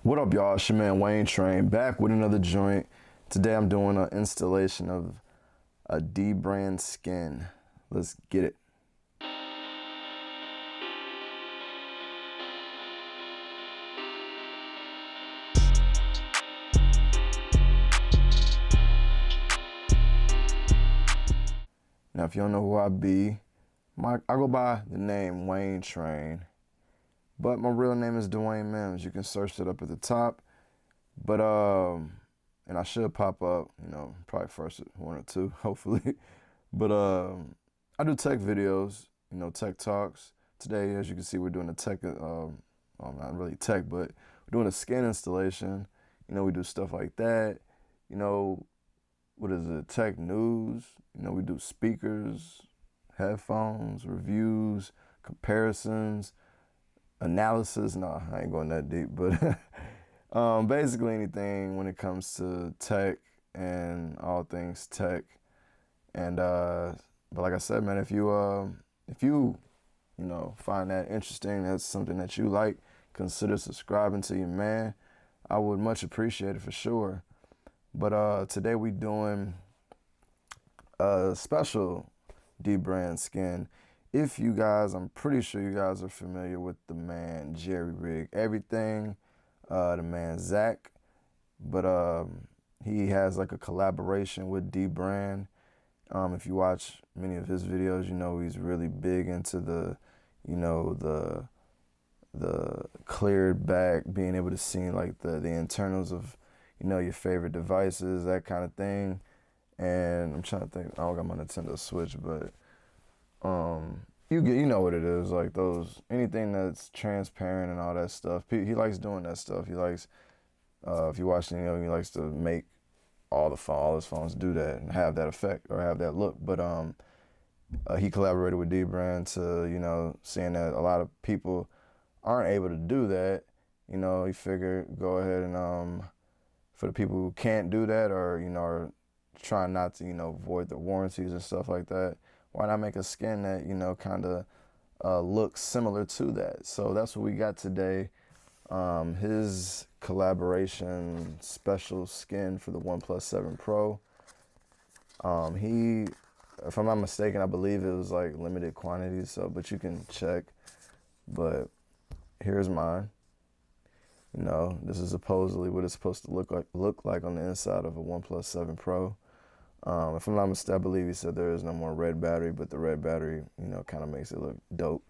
What up, y'all? It's your man Wayne Train back with another joint. Today I'm doing an installation of a dbrand skin. Let's get it. Now, if you don't know who I be, I go by the name Wayne Train, but my real name is Dwayne Mims. You can search it up at the top. But and I should pop up, you know, probably first one or two, hopefully. But I do tech videos, you know, tech talks. Today, as you can see, we're doing a tech, well, not really tech, but we're doing a skin installation. You know, we do stuff like that. You know, what is it? Tech news. You know, we do speakers, headphones, reviews, comparisons, analysis. No, I ain't going that deep, but basically anything when it comes to tech and all things tech. And but like I said, man, if you find that interesting, that's something that you like, consider subscribing to your man. I would much appreciate it for sure. But today we doing a special dbrand skin. If you guys, I'm pretty sure you guys are familiar with the man Jerryrigeverything, the man Zack, but he has like a collaboration with dbrand. If you watch many of his videos, you know he's really big into the, you know, the cleared back, being able to see like the internals of, you know, your favorite devices, that kind of thing. And I'm trying to think, I don't got my Nintendo Switch, but you know what it is, like those, anything that's transparent and all that stuff. He likes doing that stuff. He likes, if you watch, you know, he likes to make all his phones do that and have that effect or have that look. But he collaborated with dbrand to, you know, seeing that a lot of people aren't able to do that. You know, he figured go ahead and for the people who can't do that, or, you know, are trying not to, you know, void the warranties and stuff like that, why not make a skin that, you know, kind of looks similar to that? So that's what we got today. His collaboration special skin for the OnePlus 7 Pro. He, if I'm not mistaken, I believe it was like limited quantities, so, but you can check. But here's mine. You know, this is supposedly what it's supposed to look like on the inside of a OnePlus 7 Pro. If I'm not mistaken, I believe he said there is no more red battery, but the red battery, you know, kind of makes it look dope.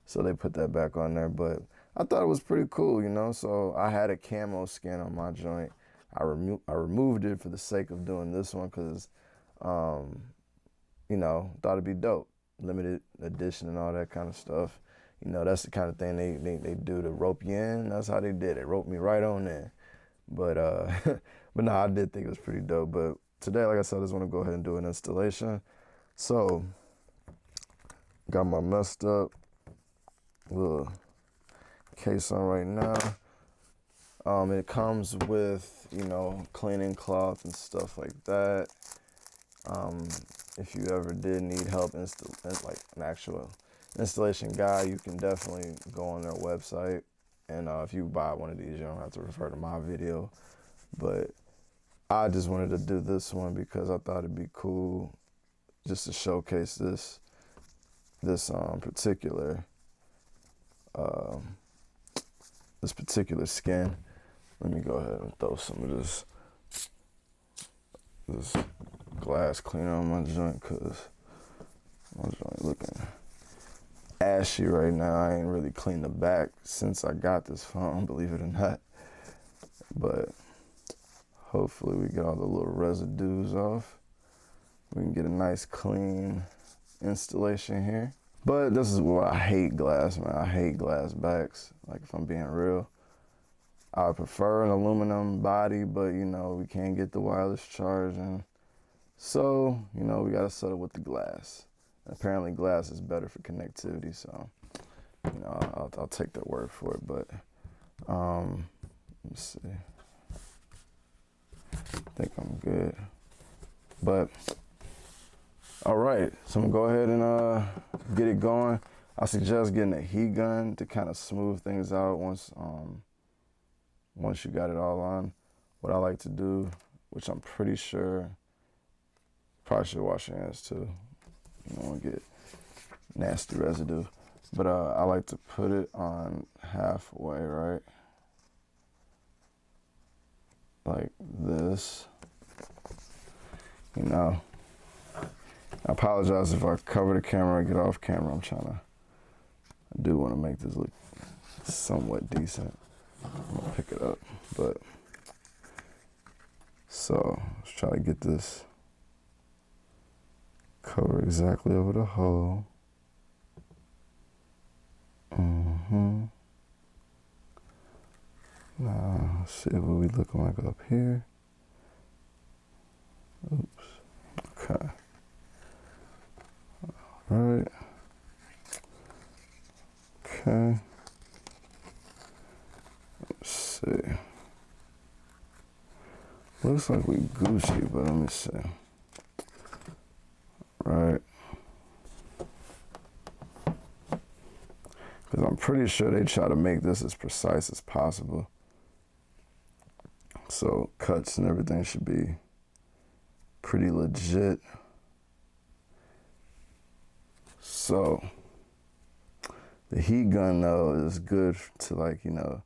So they put that back on there, but I thought it was pretty cool, you know. So I had a camo skin on my joint. I removed it for the sake of doing this one because, you know, thought it'd be dope. Limited edition and all that kind of stuff. You know, that's the kind of thing they do to rope you in. That's how they did it. Roped me right on in. But but no, I did think it was pretty dope. But today, like I said, I just want to go ahead and do an installation. So got my messed up little case on right now. It comes with, you know, cleaning cloth and stuff like that. If you ever did need help, like an actual installation guide, you can definitely go on their website. And if you buy one of these, you don't have to refer to my video. But I just wanted to do this one because I thought it'd be cool just to showcase this particular skin. Let me go ahead and throw some of this glass cleaner on my joint because my joint looking ashy right now. I ain't really cleaned the back since I got this phone, believe it or not. But hopefully we get all the little residues off. We can get a nice clean installation here. But this is why I hate glass, man. I hate glass backs. Like, if I'm being real, I prefer an aluminum body, but, you know, we can't get the wireless charging. So, you know, we got to settle with the glass. Apparently glass is better for connectivity, so, you know, I'll take their word for it. But let's see, I think I'm good. But all right, so I'm gonna go ahead and get it going. I suggest getting a heat gun to kind of smooth things out once once you got it all on, what I like to do, which I'm pretty sure, probably should wash your hands too. You don't want to get nasty residue. But I like to put it on halfway, right? Like this. You know, I apologize if I cover the camera or get off camera. I do want to make this look somewhat decent. I'm gonna pick it up, but so let's try to get this cover exactly over the hole. Now, let's see what we looking like up here. Oops. Okay. All right. Okay. Let's see. Looks like we Gucci, but let me see. Right. Because I'm pretty sure they try to make this as precise as possible. So cuts and everything should be pretty legit. So the heat gun though is good to, like, you know,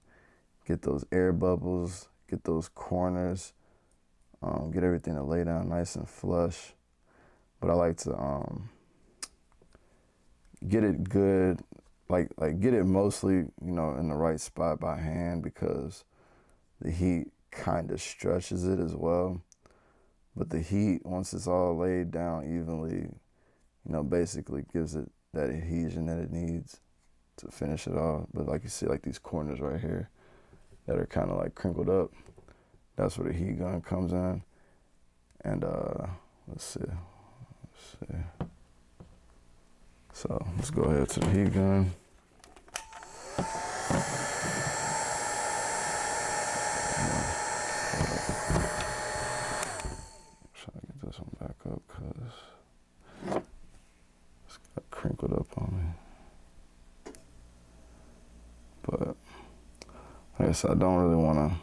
get those air bubbles, get those corners, get everything to lay down nice and flush. But I like to get it good, like get it mostly, you know, in the right spot by hand, because the heat kind of stretches it as well. But the heat, once it's all laid down evenly, you know, basically gives it that adhesion that it needs to finish it off. But like you see, like these corners right here that are kind of like crinkled up, that's where the heat gun comes in. And let's see. So let's go ahead to the heat gun. Trying to get this one back up because it's got crinkled up on me. But I guess I don't really want to.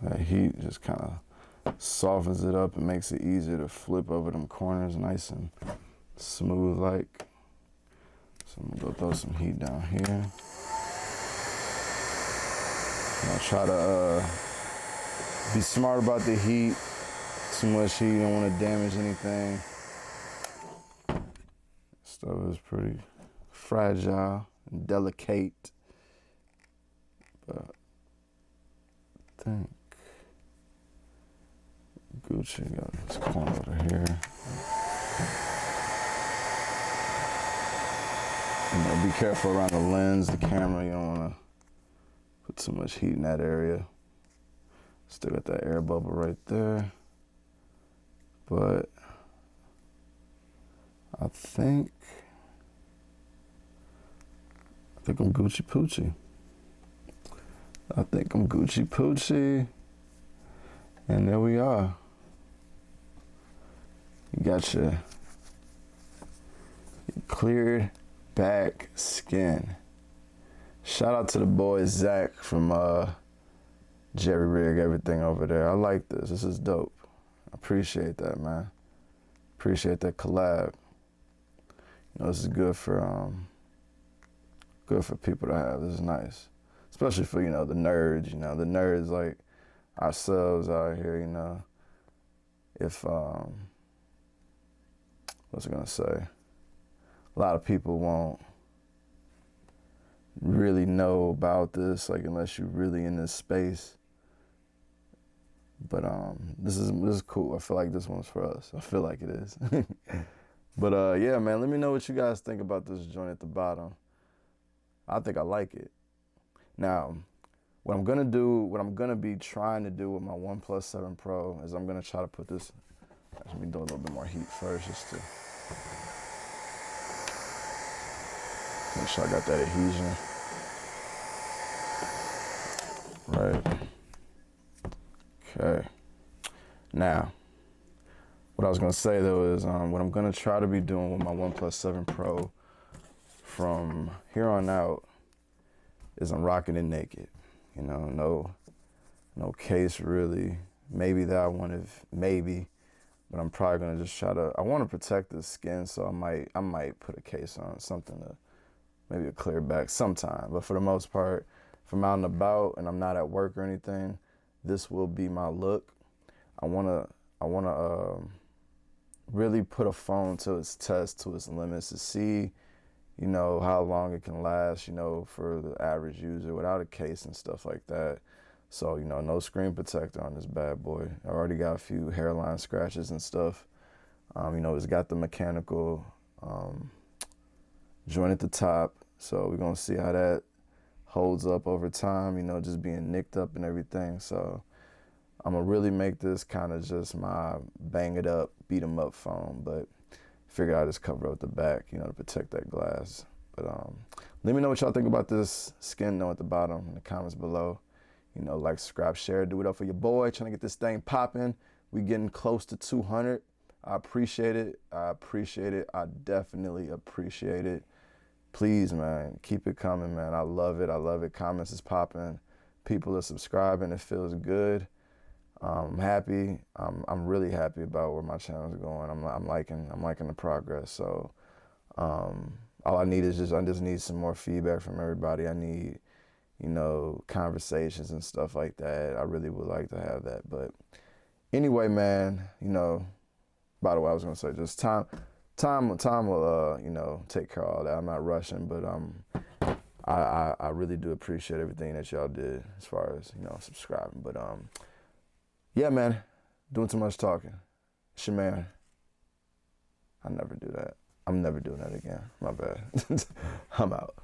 That heat just kind of softens it up and makes it easier to flip over them corners nice and smooth like. So I'm gonna go throw some heat down here. I'll try to be smart about the heat. Too much heat, you don't want to damage anything. Stuff is pretty fragile and delicate. But I think Gucci got this corner over here. You know, be careful around the lens, the camera. You don't want to put too much heat in that area. Still got that air bubble right there. But I think I'm Gucci Poochie. I think I'm Gucci Poochie. And there we are. You got your cleared back skin. Shout out to the boy Zack from Jerryrigeverything over there. I like this. This is dope. I appreciate that, man. Appreciate that collab. You know, this is good for people to have. This is nice. Especially for, you know, the nerds, you know, the nerds like ourselves out here, you know. If, what's I gonna say? A lot of people won't really know about this, like, unless you're really in this space. But this is cool. I feel like this one's for us. I feel like it is. But yeah, man, let me know what you guys think about this joint at the bottom. I think I like it. Now, what I'm gonna be trying to do with my OnePlus 7 Pro is I'm gonna try to put this. Let me do a little bit more heat first, just to make sure I got that adhesion. Right. Okay. Now, what I was gonna say though is what I'm gonna try to be doing with my OnePlus 7 Pro from here on out is I'm rocking it naked. You know, no case really. Maybe that one if maybe, but I'm probably gonna just try to. I want to protect the skin, so I might put a case on something to maybe a clear back sometime. But for the most part, if I'm out and about and I'm not at work or anything, this will be my look. I wanna really put a phone to its test, to its limits, to see, you know, how long it can last, you know, for the average user without a case and stuff like that. So, you know, no screen protector on this bad boy. I already got a few hairline scratches and stuff. You know, it's got the mechanical joint at the top. So we're gonna see how that holds up over time, you know, just being nicked up and everything. So I'm gonna really make this kind of just my bang it up, beat 'em up phone, but figured I'd just cover up the back, you know, to protect that glass. But let me know what y'all think about this skin note at the bottom in the comments below. You know, like, subscribe, share, do it up for your boy, trying to get this thing popping. We getting close to 200. I appreciate it. I appreciate it. I definitely appreciate it. Please, man, keep it coming, man. I love it. I love it. Comments is popping. People are subscribing. It feels good. I'm happy. I'm really happy about where my channel is going. I'm liking the progress. So all I need is I just need some more feedback from everybody. I need, you know, conversations and stuff like that. I really would like to have that. But anyway, man, you know, by the way, I was gonna say just time will you know, take care of all that. I'm not rushing, but I really do appreciate everything that y'all did as far as, you know, subscribing. But yeah, man, doing too much talking. It's your man. I never do that. I'm never doing that again. My bad. I'm out.